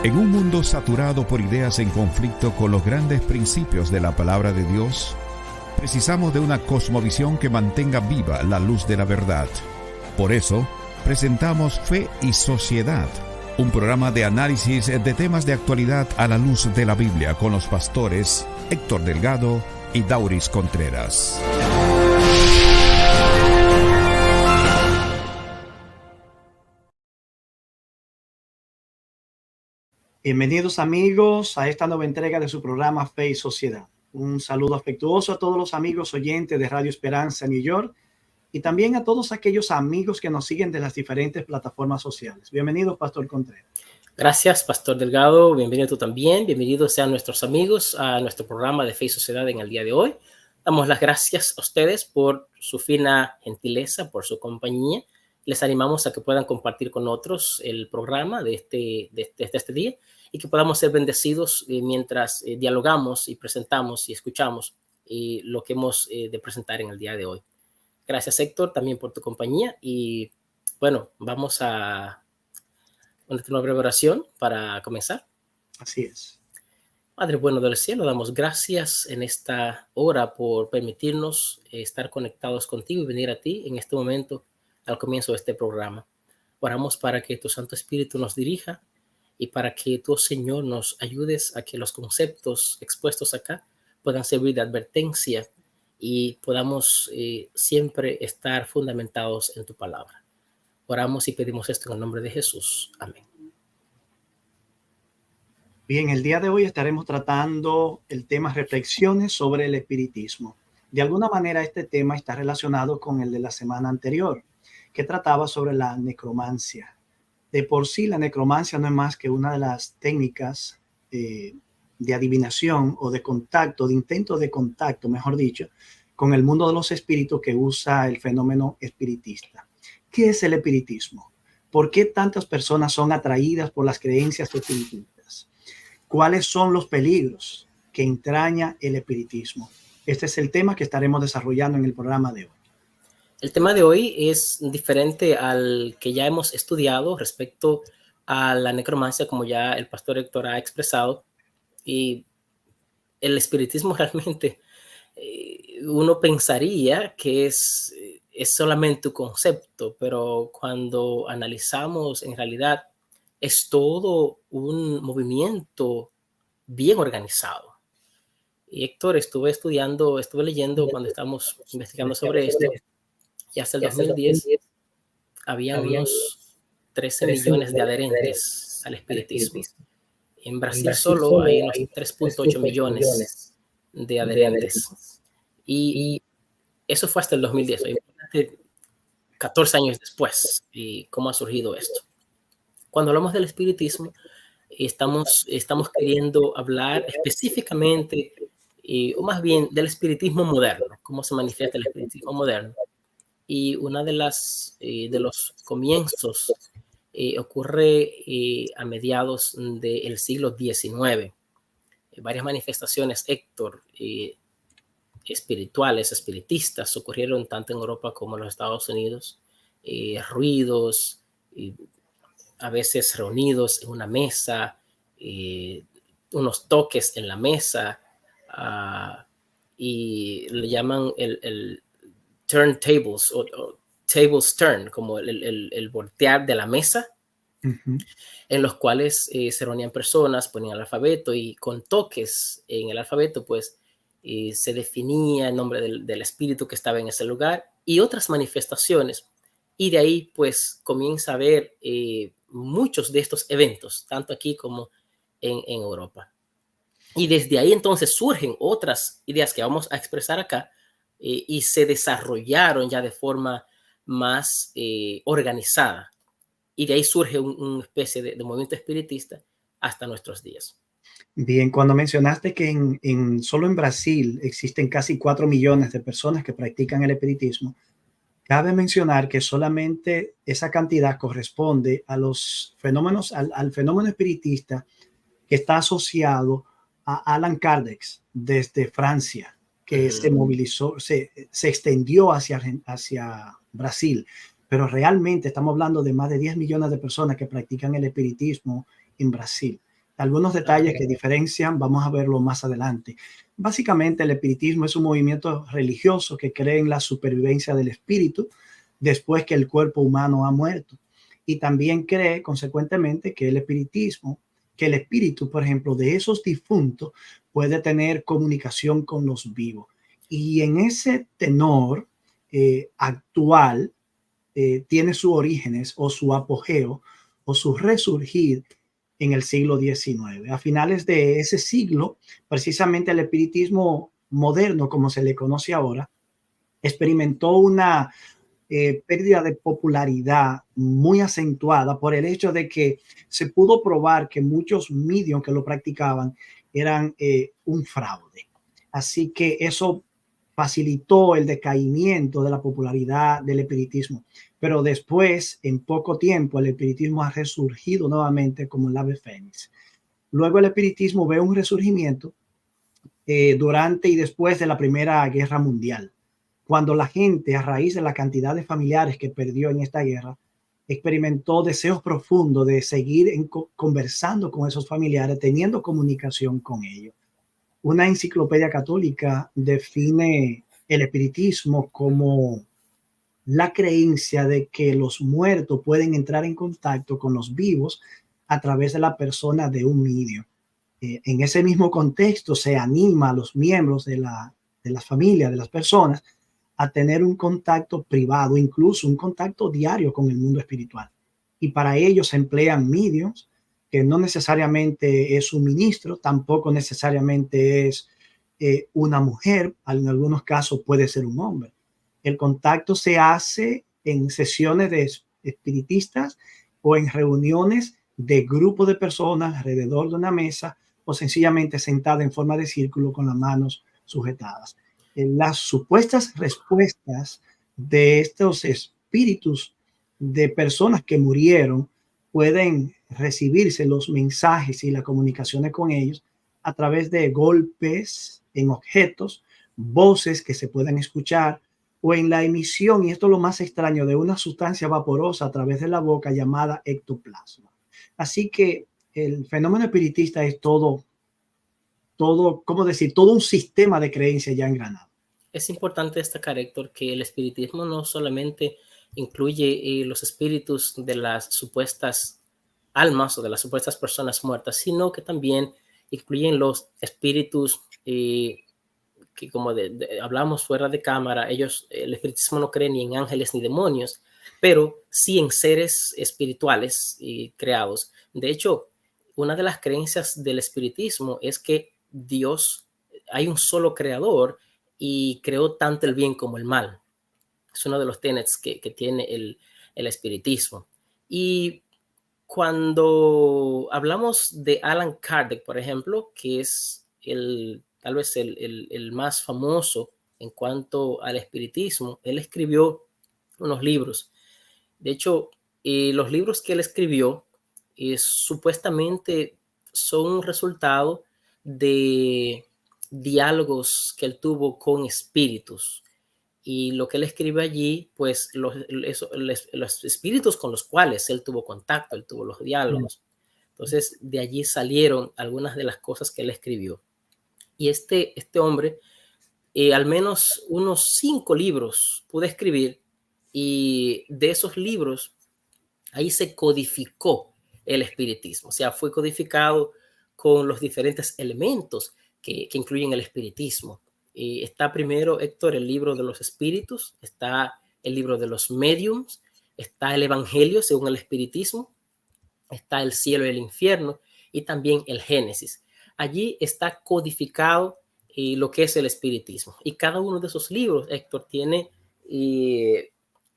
En un mundo saturado por ideas en conflicto con los grandes principios de la palabra de Dios, precisamos de una cosmovisión que mantenga viva la luz de la verdad. Por eso, presentamos Fe y Sociedad, un programa de análisis de temas de actualidad a la luz de la Biblia con los pastores Héctor Delgado y Dauris Contreras. Bienvenidos amigos a esta nueva entrega de su programa Fe y Sociedad. Un saludo afectuoso a todos los amigos oyentes de Radio Esperanza New York y también a todos aquellos amigos que nos siguen de las diferentes plataformas sociales. Bienvenido, Pastor Contreras. Gracias, Pastor Delgado. Bienvenido tú también. Bienvenidos sean nuestros amigos a nuestro programa de Fe y Sociedad en el día de hoy. Damos las gracias a ustedes por su fina gentileza, por su compañía. Les animamos a que puedan compartir con otros el programa de este día y que podamos ser bendecidos mientras dialogamos y presentamos y escuchamos lo que hemos de presentar en el día de hoy. Gracias, Héctor, también por tu compañía. Y bueno, vamos a una breve oración para comenzar. Así es. Padre bueno del cielo, damos gracias en esta hora por permitirnos estar conectados contigo y venir a ti en este momento al comienzo de este programa. Oramos para que tu Santo Espíritu nos dirija y para que tú, Señor, nos ayudes a que los conceptos expuestos acá puedan servir de advertencia y podamos siempre estar fundamentados en tu palabra. Oramos y pedimos esto en el nombre de Jesús. Amén. Bien, el día de hoy estaremos tratando el tema reflexiones sobre el espiritismo. De alguna manera este tema está relacionado con el de la semana anterior, que trataba sobre la necromancia. De por sí, la necromancia no es más que una de las técnicas de adivinación o de contacto, de intento de contacto, mejor dicho, con el mundo de los espíritus que usa el fenómeno espiritista. ¿Qué es el espiritismo? ¿Por qué tantas personas son atraídas por las creencias espiritistas? ¿Cuáles son los peligros que entraña el espiritismo? Este es el tema que estaremos desarrollando en el programa de hoy. El tema de hoy es diferente al que ya hemos estudiado respecto a la necromancia, como ya el pastor Héctor ha expresado. Y el espiritismo realmente, uno pensaría que es solamente un concepto, pero cuando analizamos, en realidad es todo un movimiento bien organizado. Y Héctor, estuve leyendo cuando estábamos investigando sobre esto. Y hasta el 2010 había unos 13 millones de adherentes al espiritismo. En Brasil solo hay unos 3.8 millones de adherentes. Y eso fue hasta el 2010, 14 años después, y cómo ha surgido esto. Cuando hablamos del espiritismo, estamos queriendo hablar específicamente, o más bien del espiritismo moderno, cómo se manifiesta el espiritismo moderno. Y una de los comienzos ocurre a mediados del siglo XIX. Varias manifestaciones, Héctor, espiritistas, ocurrieron tanto en Europa como en los Estados Unidos. Ruidos, a veces reunidos en una mesa, unos toques en la mesa, y le llaman el turntables o tables turn, como el voltear de la mesa, en los cuales se reunían personas, ponían el alfabeto y con toques en el alfabeto pues se definía el nombre del espíritu que estaba en ese lugar y otras manifestaciones. Y de ahí pues comienza a haber muchos de estos eventos, tanto aquí como en Europa. Y desde ahí entonces surgen otras ideas que vamos a expresar acá, y se desarrollaron ya de forma más organizada. Y de ahí surge una especie de movimiento espiritista hasta nuestros días. Bien, cuando mencionaste que solo en Brasil existen casi 4 millones de personas que practican el espiritismo, cabe mencionar que solamente esa cantidad corresponde a los fenómenos, al fenómeno espiritista que está asociado a Allan Kardec desde Francia, que se movilizó, se extendió hacia Brasil, pero realmente estamos hablando de más de 10 millones de personas que practican el espiritismo en Brasil. Algunos detalles que diferencian, vamos a verlo más adelante. Básicamente, el espiritismo es un movimiento religioso que cree en la supervivencia del espíritu después que el cuerpo humano ha muerto. Y también cree, consecuentemente, que el espíritu, por ejemplo, de esos difuntos puede tener comunicación con los vivos. Y en ese tenor actual, tiene sus orígenes o su apogeo o su resurgir en el siglo XIX. A finales de ese siglo, precisamente el espiritismo moderno, como se le conoce ahora, experimentó una pérdida de popularidad muy acentuada por el hecho de que se pudo probar que muchos medios que lo practicaban eran un fraude. Así que eso facilitó el decaimiento de la popularidad del espiritismo. Pero después, en poco tiempo, el espiritismo ha resurgido nuevamente como el ave fénix. Luego el espiritismo ve un resurgimiento durante y después de la Primera Guerra Mundial, cuando la gente, a raíz de la cantidad de familiares que perdió en esta guerra, experimentó deseos profundos de seguir conversando con esos familiares, teniendo comunicación con ellos. Una enciclopedia católica define el espiritismo como la creencia de que los muertos pueden entrar en contacto con los vivos a través de la persona de un medio. En ese mismo contexto se anima a los miembros de las familias, de las personas, a tener un contacto privado, incluso un contacto diario con el mundo espiritual. Y para ello se emplean medios, que no necesariamente es un ministro, tampoco necesariamente es una mujer, en algunos casos puede ser un hombre. El contacto se hace en sesiones de espiritistas o en reuniones de grupos de personas alrededor de una mesa o sencillamente sentada en forma de círculo con las manos sujetadas. Las supuestas respuestas de estos espíritus de personas que murieron pueden recibirse los mensajes y las comunicaciones con ellos a través de golpes en objetos, voces que se pueden escuchar o en la emisión, y esto es lo más extraño, de una sustancia vaporosa a través de la boca llamada ectoplasma. Así que el fenómeno espiritista es todo, ¿cómo decir? Todo un sistema de creencias ya engranado. Es importante destacar, Héctor, que el espiritismo no solamente incluye los espíritus de las supuestas almas o de las supuestas personas muertas, sino que también incluyen los espíritus que, como hablamos fuera de cámara, el espiritismo no cree ni en ángeles ni demonios, pero sí en seres espirituales creados. De hecho, una de las creencias del espiritismo es que hay un solo creador y creó tanto el bien como el mal. Es uno de los tenets que tiene el espiritismo. Y cuando hablamos de Allan Kardec, por ejemplo, que es tal vez el más famoso en cuanto al espiritismo, él escribió unos libros. De hecho, los libros que él escribió supuestamente son un resultado de diálogos que él tuvo con espíritus. Y lo que él escribe allí, pues los espíritus con los cuales él tuvo contacto, él tuvo los diálogos. Entonces, de allí salieron algunas de las cosas que él escribió. Y este hombre, al menos unos 5 libros pudo escribir, y de esos libros, ahí se codificó el espiritismo. O sea, fue codificado con los diferentes elementos que incluyen el espiritismo. Está primero, Héctor, el libro de los espíritus, está el libro de los mediums, está el evangelio según el espiritismo, está el cielo y el infierno, y también el Génesis. Allí está codificado lo que es el espiritismo. Y cada uno de esos libros, Héctor, tiene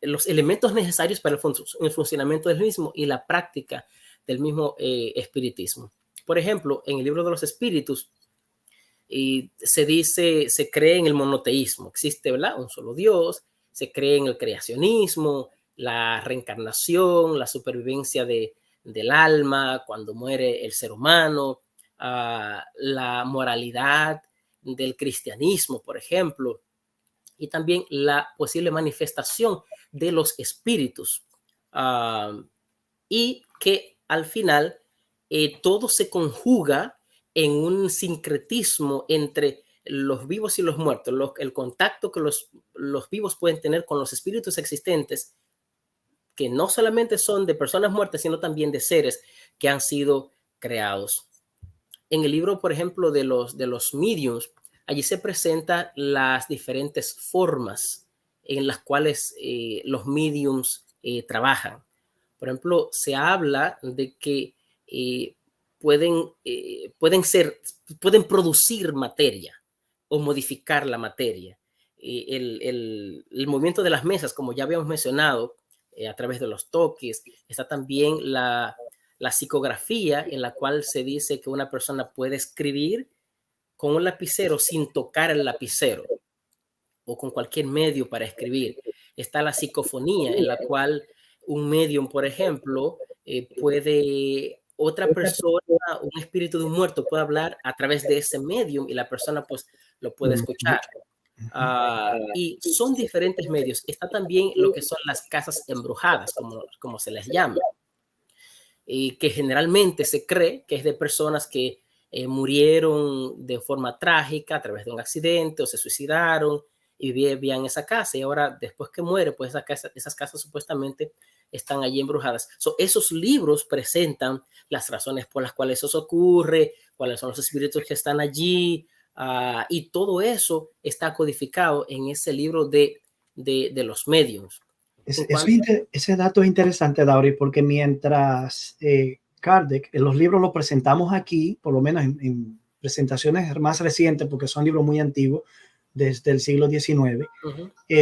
los elementos necesarios para el funcionamiento del mismo y la práctica del mismo espiritismo. Por ejemplo, en el libro de los espíritus, se cree en el monoteísmo. Existe, ¿verdad?, un solo Dios. Se cree en el creacionismo, la reencarnación, la supervivencia del alma cuando muere el ser humano, la moralidad del cristianismo, por ejemplo, y también la posible manifestación de los espíritus, y que al final todo se conjuga en un sincretismo entre los vivos y los muertos, el contacto que los vivos pueden tener con los espíritus existentes, que no solamente son de personas muertas, sino también de seres que han sido creados. En el libro, por ejemplo, de los mediums, allí se presentan las diferentes formas en las cuales los mediums trabajan. Por ejemplo, se habla de que pueden producir materia o modificar la materia. El movimiento de las mesas, como ya habíamos mencionado, a través de los toques, está también la psicografía, en la cual se dice que una persona puede escribir con un lapicero sin tocar el lapicero o con cualquier medio para escribir. Está la psicofonía, en la cual un medium, por ejemplo, otra persona, un espíritu de un muerto puede hablar a través de ese medium y la persona pues lo puede escuchar. Y son diferentes medios. Está también lo que son las casas embrujadas, como se les llama, y que generalmente se cree que es de personas que murieron de forma trágica a través de un accidente o se suicidaron y vivían en esa casa, y ahora después que muere, pues esas casas supuestamente están allí embrujadas. Esos libros presentan las razones por las cuales eso ocurre, cuáles son los espíritus que están allí, y todo eso está codificado en ese libro de los mediums. Ese dato es interesante, Dauri, porque mientras Kardec, los libros los presentamos aquí, por lo menos en presentaciones más recientes, porque son libros muy antiguos, desde el siglo XIX,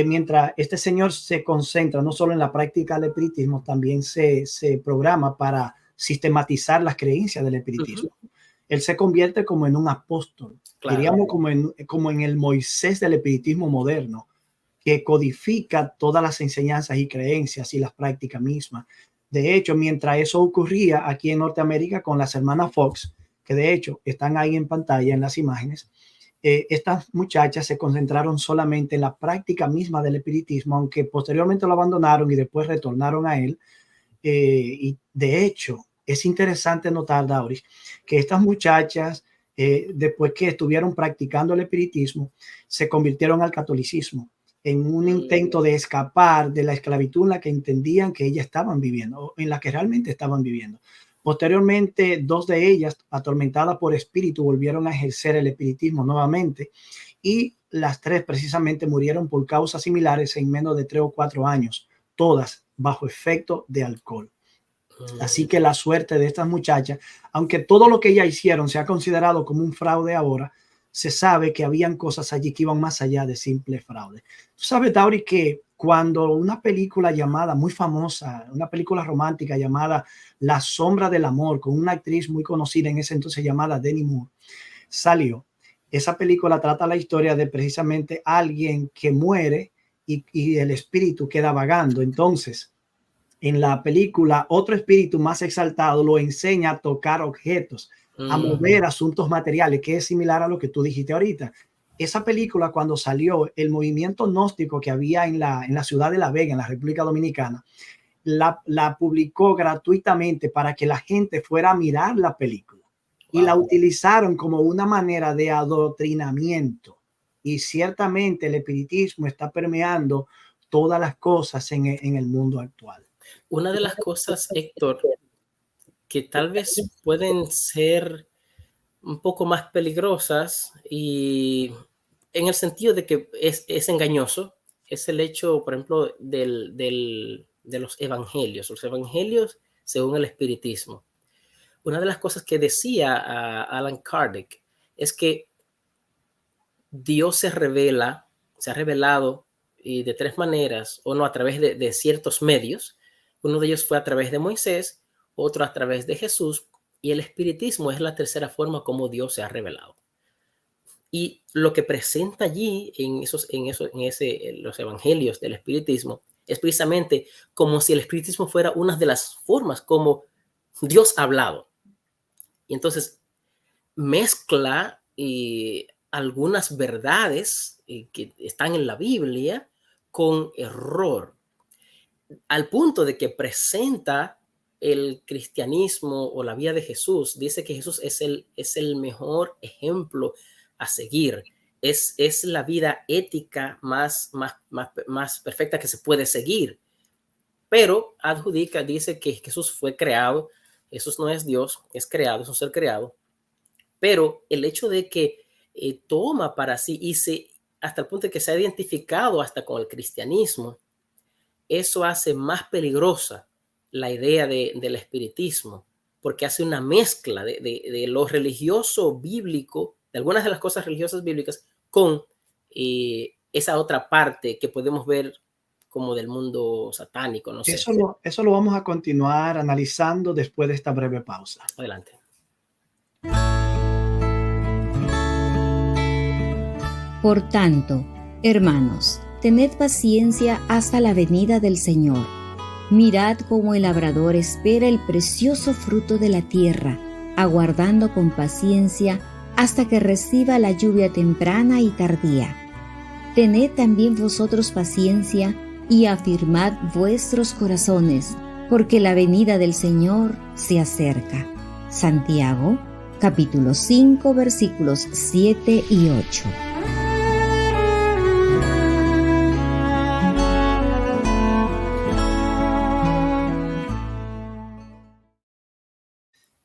mientras este señor se concentra no solo en la práctica del espiritismo, también se programa para sistematizar las creencias del espiritismo. Él se convierte como en un apóstol, diríamos como en el Moisés del espiritismo moderno, que codifica todas las enseñanzas y creencias y las prácticas mismas. De hecho, mientras eso ocurría aquí en Norteamérica con las hermanas Fox, que de hecho están ahí en pantalla en las imágenes, estas muchachas se concentraron solamente en la práctica misma del espiritismo, aunque posteriormente lo abandonaron y después retornaron a él. Y de hecho, es interesante notar, Dauris, que estas muchachas, después que estuvieron practicando el espiritismo, se convirtieron al catolicismo en un intento de escapar de la esclavitud en la que entendían que ellas estaban viviendo, en la que realmente estaban viviendo. Posteriormente, dos de ellas, atormentadas por espíritu, volvieron a ejercer el espiritismo nuevamente, y las tres precisamente murieron por causas similares en menos de 3 o 4 años, todas bajo efecto de alcohol. Así que la suerte de estas muchachas, aunque todo lo que ellas hicieron se ha considerado como un fraude ahora, se sabe que habían cosas allí que iban más allá de simple fraude. Tú sabes, Tauri, que cuando una película llamada, muy famosa, una película romántica llamada La sombra del amor, con una actriz muy conocida en ese entonces llamada Demi Moore, salió, esa película trata la historia de precisamente alguien que muere y el espíritu queda vagando. Entonces, en la película, otro espíritu más exaltado lo enseña a tocar objetos, a mover asuntos materiales, que es similar a lo que tú dijiste ahorita. Esa película, cuando salió, el movimiento gnóstico que había en la ciudad de La Vega, en la República Dominicana, la publicó gratuitamente para que la gente fuera a mirar la película. Wow. Y la utilizaron como una manera de adoctrinamiento. Y ciertamente el espiritismo está permeando todas las cosas en el mundo actual. Una de las cosas, Héctor, que tal vez pueden ser un poco más peligrosas, y en el sentido de que es engañoso, es el hecho, por ejemplo, de los evangelios según el espiritismo. Una de las cosas que decía Alan Kardec es que Dios se ha revelado y de 3 maneras, uno a través de ciertos medios. Uno de ellos fue a través de Moisés, otro a través de Jesús, y el espiritismo es la tercera forma como Dios se ha revelado. Y lo que presenta allí en los evangelios del espiritismo es precisamente como si el espiritismo fuera una de las formas como Dios ha hablado. Y entonces mezcla algunas verdades que están en la Biblia con error, al punto de que presenta el cristianismo o la vida de Jesús, dice que Jesús es el mejor ejemplo a seguir. Es la vida ética más perfecta que se puede seguir. Pero adjudica, dice que Jesús fue creado. Jesús no es Dios, es creado, es un ser creado. Pero el hecho de que toma para sí hasta el punto de que se ha identificado hasta con el cristianismo, eso hace más peligrosa la idea del espiritismo, porque hace una mezcla de lo religioso bíblico, de algunas de las cosas religiosas bíblicas, con esa otra parte que podemos ver como del mundo satánico, no sé. Eso lo vamos a continuar analizando después de esta breve pausa. Adelante. Por tanto, hermanos, tened paciencia hasta la venida del Señor. Mirad cómo el labrador espera el precioso fruto de la tierra, aguardando con paciencia hasta que reciba la lluvia temprana y tardía. Tened también vosotros paciencia y afirmad vuestros corazones, porque la venida del Señor se acerca. Santiago, capítulo 5, versículos 7 y 8.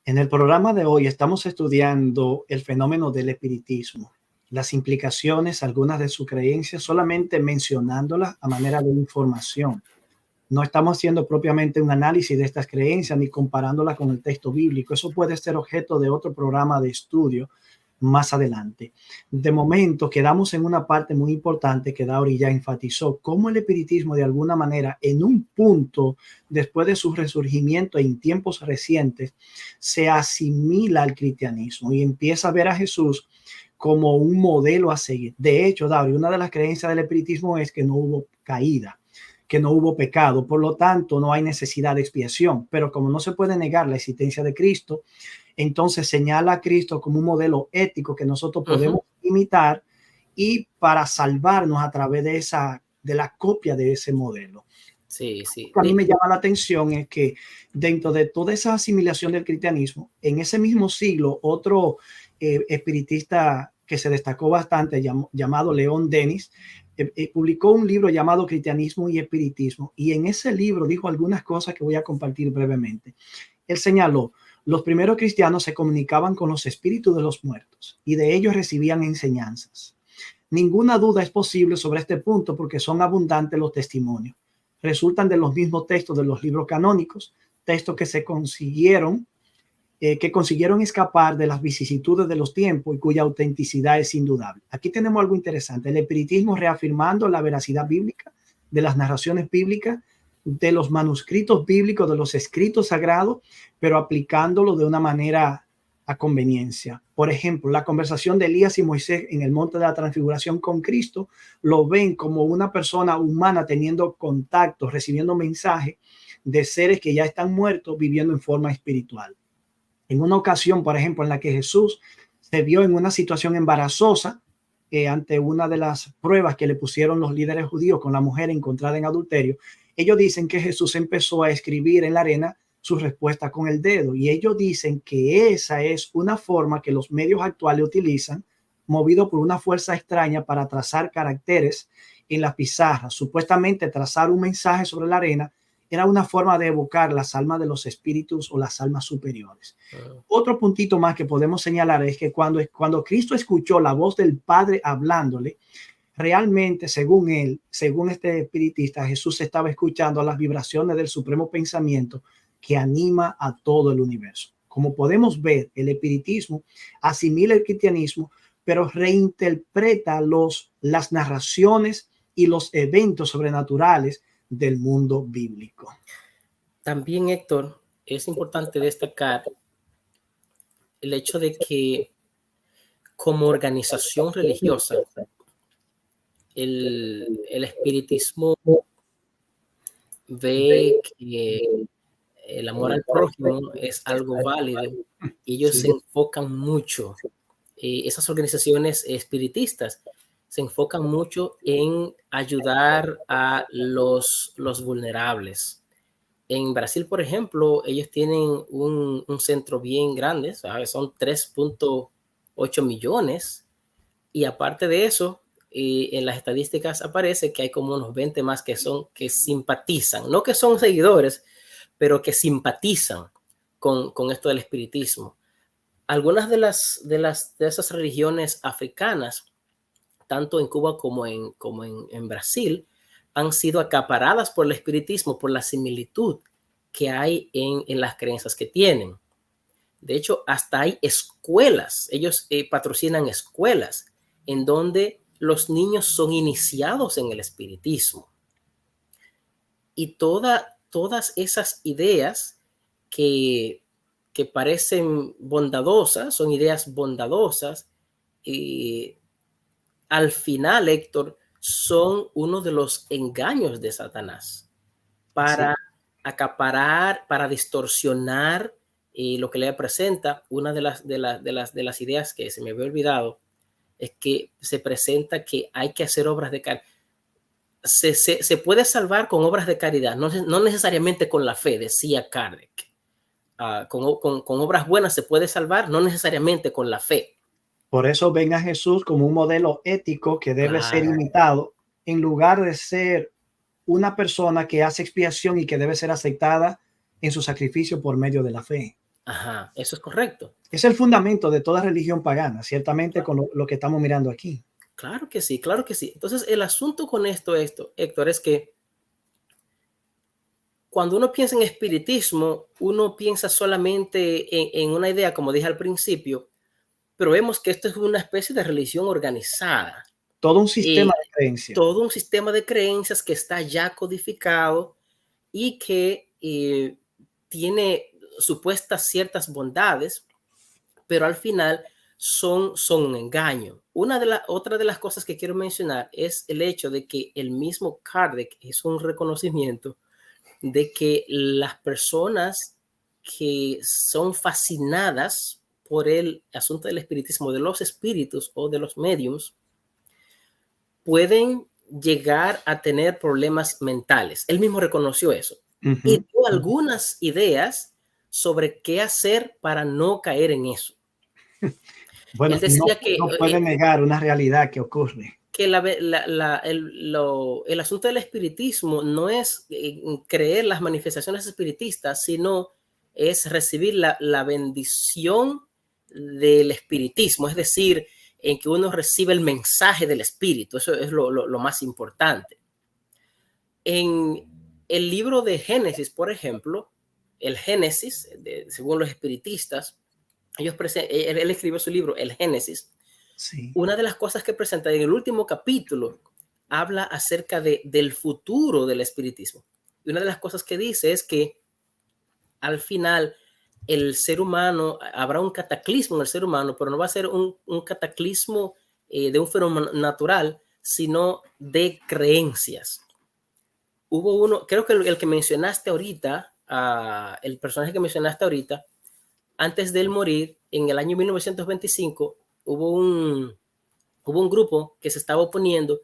En el programa de hoy estamos estudiando el fenómeno del espiritismo, las implicaciones, algunas de sus creencias, solamente mencionándolas a manera de información. No estamos haciendo propiamente un análisis de estas creencias ni comparándolas con el texto bíblico. Eso puede ser objeto de otro programa de estudio más adelante. De momento, quedamos en una parte muy importante que Dauri ya enfatizó, cómo el espiritismo de alguna manera, en un punto, después de su resurgimiento en tiempos recientes, se asimila al cristianismo y empieza a ver a Jesús como un modelo a seguir. De hecho, Dauri, una de las creencias del espiritismo es que no hubo caída, que no hubo pecado, por lo tanto no hay necesidad de expiación, pero como no se puede negar la existencia de Cristo, entonces señala a Cristo como un modelo ético que nosotros podemos imitar y para salvarnos a través de la copia de ese modelo. Sí, sí. Lo que a mí me llama la atención es que dentro de toda esa asimilación del cristianismo, en ese mismo siglo, otro espiritista que se destacó bastante, llamado Leon Denis, publicó un libro llamado Cristianismo y Espiritismo, y en ese libro dijo algunas cosas que voy a compartir brevemente. Él señaló: los primeros cristianos se comunicaban con los espíritus de los muertos y de ellos recibían enseñanzas. Ninguna duda es posible sobre este punto porque son abundantes los testimonios. Resultan de los mismos textos de los libros canónicos, textos que consiguieron escapar de las vicisitudes de los tiempos y cuya autenticidad es indudable. Aquí tenemos algo interesante: el espiritismo reafirmando la veracidad bíblica de las narraciones bíblicas, de los manuscritos bíblicos, de los escritos sagrados, pero aplicándolo de una manera a conveniencia. Por ejemplo, la conversación de Elías y Moisés en el monte de la transfiguración con Cristo lo ven como una persona humana teniendo contacto, recibiendo mensajes de seres que ya están muertos viviendo en forma espiritual. En una ocasión, por ejemplo, en la que Jesús se vio en una situación embarazosa ante una de las pruebas que le pusieron los líderes judíos con la mujer encontrada en adulterio, ellos dicen que Jesús empezó a escribir en la arena su respuesta con el dedo, y ellos dicen que esa es una forma que los medios actuales utilizan, movido por una fuerza extraña, para trazar caracteres en la pizarra. Supuestamente trazar un mensaje sobre la arena era una forma de evocar las almas de los espíritus o las almas superiores. Otro puntito más que podemos señalar es que cuando Cristo escuchó la voz del Padre hablándole, realmente, según él, según este espiritista, Jesús estaba escuchando las vibraciones del supremo pensamiento que anima a todo el universo. Como podemos ver, el espiritismo asimila el cristianismo, pero reinterpreta las narraciones y los eventos sobrenaturales del mundo bíblico. También, Héctor, es importante destacar el hecho de que como organización religiosa, el espiritismo ve que el amor al prójimo es algo válido y ellos se enfocan mucho, esas organizaciones espiritistas se enfocan mucho en ayudar a los vulnerables. En Brasil, por ejemplo, ellos tienen un centro bien grande, ¿sabes? Son 3.8 millones. Y aparte de eso, en las estadísticas aparece que hay como unos 20 más que simpatizan, no que son seguidores, pero que simpatizan con esto del espiritismo. Algunas de esas religiones africanas, tanto en Cuba como en Brasil, han sido acaparadas por el espiritismo, por la similitud que hay en las creencias que tienen. De hecho, hasta hay escuelas, ellos patrocinan escuelas en donde los niños son iniciados en el espiritismo. Y todas esas ideas que, que parecen bondadosas, son ideas bondadosas, y al final, Héctor, son uno de los engaños de Satanás para acaparar, para distorsionar lo que le presenta. Una de las ideas que se me había olvidado es que se presenta que hay que hacer obras de caridad. Se puede salvar con obras de caridad, no necesariamente con la fe, decía Kardec. Con obras buenas se puede salvar, no necesariamente con la fe. Por eso ven a Jesús como un modelo ético que debe ser Claro. imitado, en lugar de ser una persona que hace expiación y que debe ser aceptada en su sacrificio por medio de la fe. Ajá, eso es correcto. Es el fundamento de toda religión pagana, ciertamente con lo que estamos mirando aquí. Claro que sí, claro que sí. Entonces, el asunto con esto, Héctor, es que cuando uno piensa en espiritismo, uno piensa solamente en una idea, como dije al principio, pero vemos que esto es una especie de religión organizada. Todo un sistema de creencias. Todo un sistema de creencias que está ya codificado y que tiene supuestas ciertas bondades, pero al final son un engaño. Otra de las cosas que quiero mencionar es el hecho de que el mismo Kardec hizo un reconocimiento de que las personas que son fascinadas por el asunto del espiritismo, de los espíritus o de los mediums, pueden llegar a tener problemas mentales. Él mismo reconoció eso y dio algunas ideas sobre qué hacer para no caer en eso. Bueno, Él decía que no puede negar una realidad que ocurre. que el asunto del espiritismo no es creer las manifestaciones espiritistas, sino es recibir la bendición del espiritismo, es decir, en que uno recibe el mensaje del espíritu. Eso es lo más importante. En el libro de Génesis, por ejemplo, el Génesis, según los espiritistas, él escribió su libro, el Génesis. Sí. Una de las cosas que presenta en el último capítulo habla acerca del futuro del espiritismo. Y una de las cosas que dice es que al final el ser humano, habrá un cataclismo en el ser humano, pero no va a ser un cataclismo de un fenómeno natural, sino de creencias. Hubo uno, creo que el que mencionaste ahorita, el personaje que mencionaste ahorita, antes de él morir, en el año 1925, hubo un grupo que se estaba oponiendo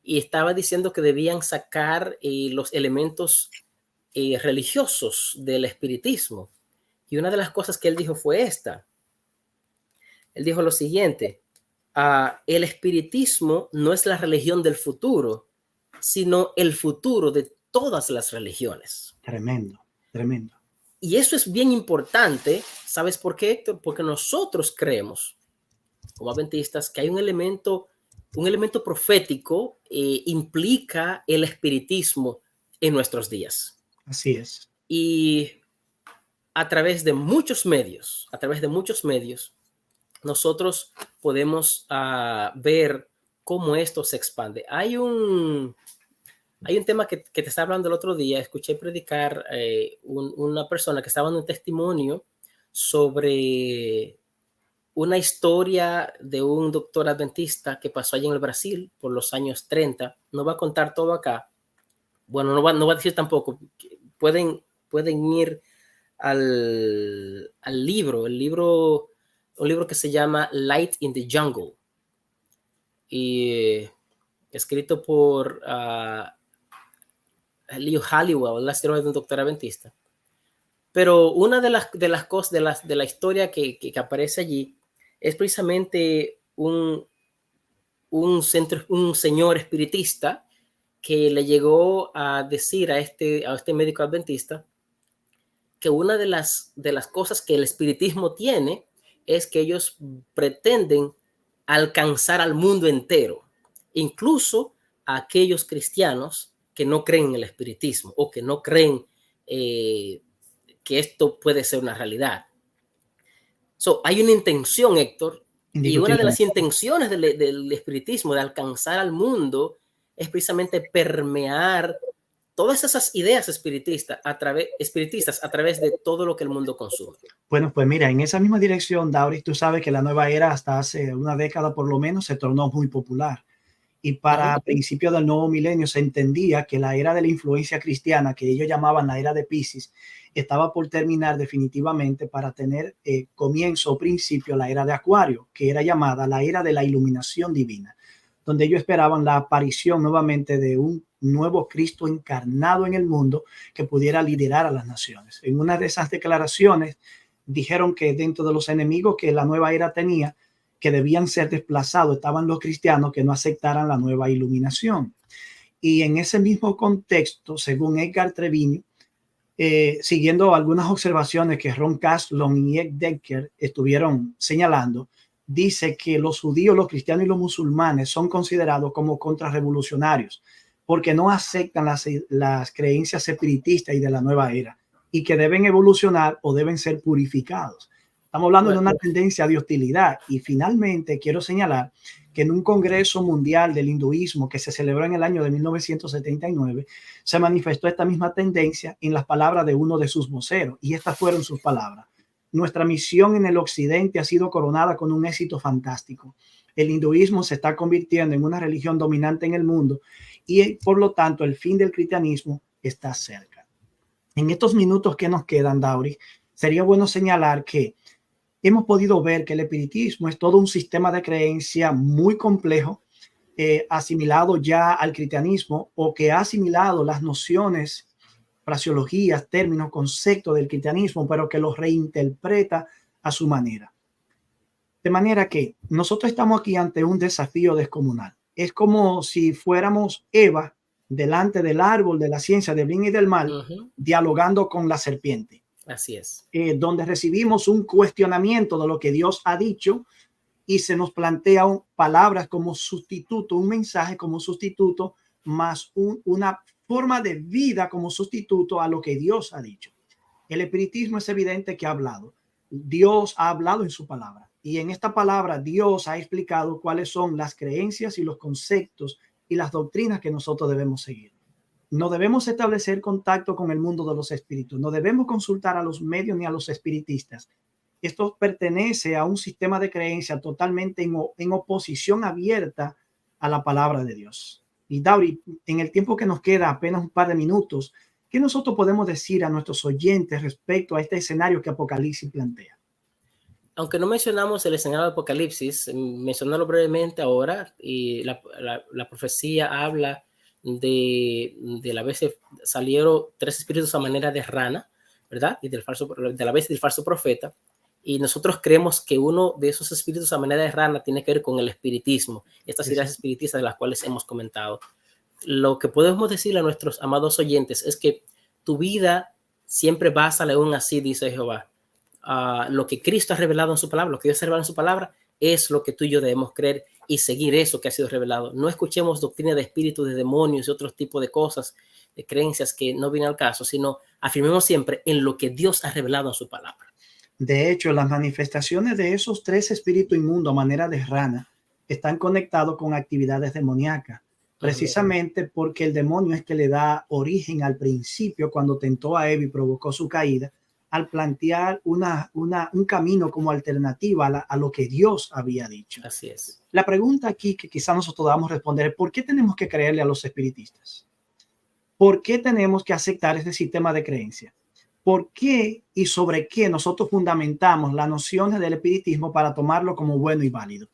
y estaba diciendo que debían sacar los elementos religiosos del espiritismo. Y una de las cosas que él dijo fue esta. Él dijo lo siguiente: el espiritismo no es la religión del futuro, sino el futuro de todas las religiones. Tremendo, tremendo. Y eso es bien importante. ¿Sabes por qué, Héctor? Porque nosotros creemos, como adventistas, que hay un elemento profético implica el espiritismo en nuestros días. Así es. Y a través de muchos medios, nosotros podemos ver cómo esto se expande. Hay un tema que te estaba hablando el otro día. Escuché predicar una persona que estaba dando un testimonio sobre una historia de un doctor adventista que pasó allí en el Brasil por los años 30. No va a contar todo acá. Bueno, no va a decir tampoco. Pueden ir al libro, un libro que se llama Light in the Jungle, y escrito por Leo Halliwell, la historia de un doctor adventista. Pero una de las cosas de la historia que aparece allí es precisamente un señor espiritista que le llegó a decir a este médico adventista que una de las cosas que el espiritismo tiene es que ellos pretenden alcanzar al mundo entero, incluso a aquellos cristianos que no creen en el espiritismo o que no creen que esto puede ser una realidad. Hay una intención, Héctor, y una de las intenciones del espiritismo de alcanzar al mundo es precisamente permear todas esas ideas espiritistas a través de todo lo que el mundo consume. Bueno, pues mira, en esa misma dirección, Dauris, tú sabes que la nueva era hasta hace una década por lo menos se tornó muy popular. Y para principios del nuevo milenio se entendía que la era de la influencia cristiana, que ellos llamaban la era de Piscis, estaba por terminar definitivamente para tener comienzo o principio la era de Acuario, que era llamada la era de la iluminación divina, donde ellos esperaban la aparición nuevamente de un nuevo Cristo encarnado en el mundo que pudiera liderar a las naciones. En una de esas declaraciones dijeron que dentro de los enemigos que la nueva era tenía, que debían ser desplazados, estaban los cristianos que no aceptaran la nueva iluminación. Y en ese mismo contexto, según Edgar Treviño, siguiendo algunas observaciones que Ron Caslon y Ed Decker estuvieron señalando, dice que los judíos, los cristianos y los musulmanes son considerados como contrarrevolucionarios porque no aceptan las creencias espiritistas y de la nueva era y que deben evolucionar o deben ser purificados. Estamos hablando de una tendencia de hostilidad. Y finalmente quiero señalar que en un congreso mundial del hinduismo que se celebró en el año de 1979, se manifestó esta misma tendencia en las palabras de uno de sus voceros. Y estas fueron sus palabras: nuestra misión en el occidente ha sido coronada con un éxito fantástico. El hinduismo se está convirtiendo en una religión dominante en el mundo y por lo tanto el fin del cristianismo está cerca. En estos minutos que nos quedan, Dauri, sería bueno señalar que hemos podido ver que el espiritismo es todo un sistema de creencia muy complejo, asimilado ya al cristianismo, o que ha asimilado las nociones, fraseologías, términos, conceptos del cristianismo, pero que los reinterpreta a su manera. De manera que nosotros estamos aquí ante un desafío descomunal. Es como si fuéramos Eva delante del árbol de la ciencia del bien y del mal, dialogando con la serpiente. Así es. Donde recibimos un cuestionamiento de lo que Dios ha dicho y se nos plantea palabras como sustituto, un mensaje como sustituto, más una forma de vida como sustituto a lo que Dios ha dicho. El espiritismo es evidente que ha hablado. Dios ha hablado en su palabra. Y en esta palabra Dios ha explicado cuáles son las creencias y los conceptos y las doctrinas que nosotros debemos seguir. No debemos establecer contacto con el mundo de los espíritus. No debemos consultar a los medios ni a los espiritistas. Esto pertenece a un sistema de creencia totalmente en oposición abierta a la palabra de Dios. Y Dauri, en el tiempo que nos queda, apenas un par de minutos, ¿qué nosotros podemos decir a nuestros oyentes respecto a este escenario que Apocalipsis plantea? Aunque no mencionamos el escenario de Apocalipsis, mencionarlo brevemente ahora, y la profecía habla de la vez salieron 3 espíritus a manera de rana, ¿verdad? Y de la vez del falso profeta. Y nosotros creemos que uno de esos espíritus a manera de rana tiene que ver con el espiritismo, estas ideas espiritistas de las cuales hemos comentado. Lo que podemos decirle a nuestros amados oyentes es que tu vida siempre básala aún así, dice Jehová. Lo que Cristo ha revelado en su palabra, lo que Dios ha revelado en su palabra, es lo que tú y yo debemos creer y seguir eso que ha sido revelado. No escuchemos doctrina de espíritus, de demonios y otros tipos de cosas, de creencias que no vienen al caso, sino afirmemos siempre en lo que Dios ha revelado en su palabra. De hecho, las manifestaciones de esos 3 espíritus inmundos a manera de rana están conectados con actividades demoníacas, precisamente porque el demonio es que le da origen al principio cuando tentó a Eva y provocó su caída, al plantear un camino como alternativa a lo que Dios había dicho. Así es. La pregunta aquí que quizás nosotros debamos responder es: ¿por qué tenemos que creerle a los espiritistas? ¿Por qué tenemos que aceptar este sistema de creencia? ¿Por qué y sobre qué nosotros fundamentamos las nociones del espiritismo para tomarlo como bueno y válido?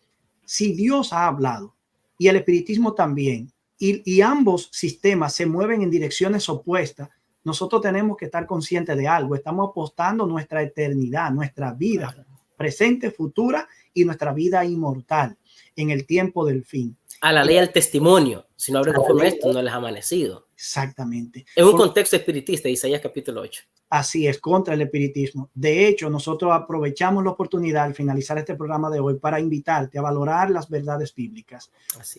Si Dios ha hablado y el espiritismo también, y ambos sistemas se mueven en direcciones opuestas, nosotros tenemos que estar conscientes de algo. Estamos apostando nuestra eternidad, nuestra vida presente, futura y nuestra vida inmortal en el tiempo del fin. A la ley del testimonio. Si no abren conforme a esto, no les ha amanecido. Exactamente. En un contexto espiritista, Isaías capítulo 8. Así es, contra el espiritismo. De hecho, nosotros aprovechamos la oportunidad al finalizar este programa de hoy para invitarte a valorar las verdades bíblicas,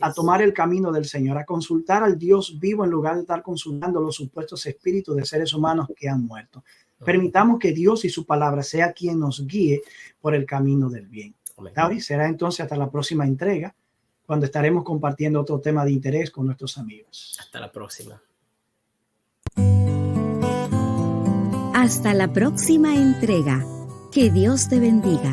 a tomar el camino del Señor, a consultar al Dios vivo en lugar de estar consultando los supuestos espíritus de seres humanos que han muerto. Permitamos que Dios y su palabra sea quien nos guíe por el camino del bien. David, será entonces hasta la próxima entrega, cuando estaremos compartiendo otro tema de interés con nuestros amigos. Hasta la próxima. Hasta la próxima entrega. Que Dios te bendiga.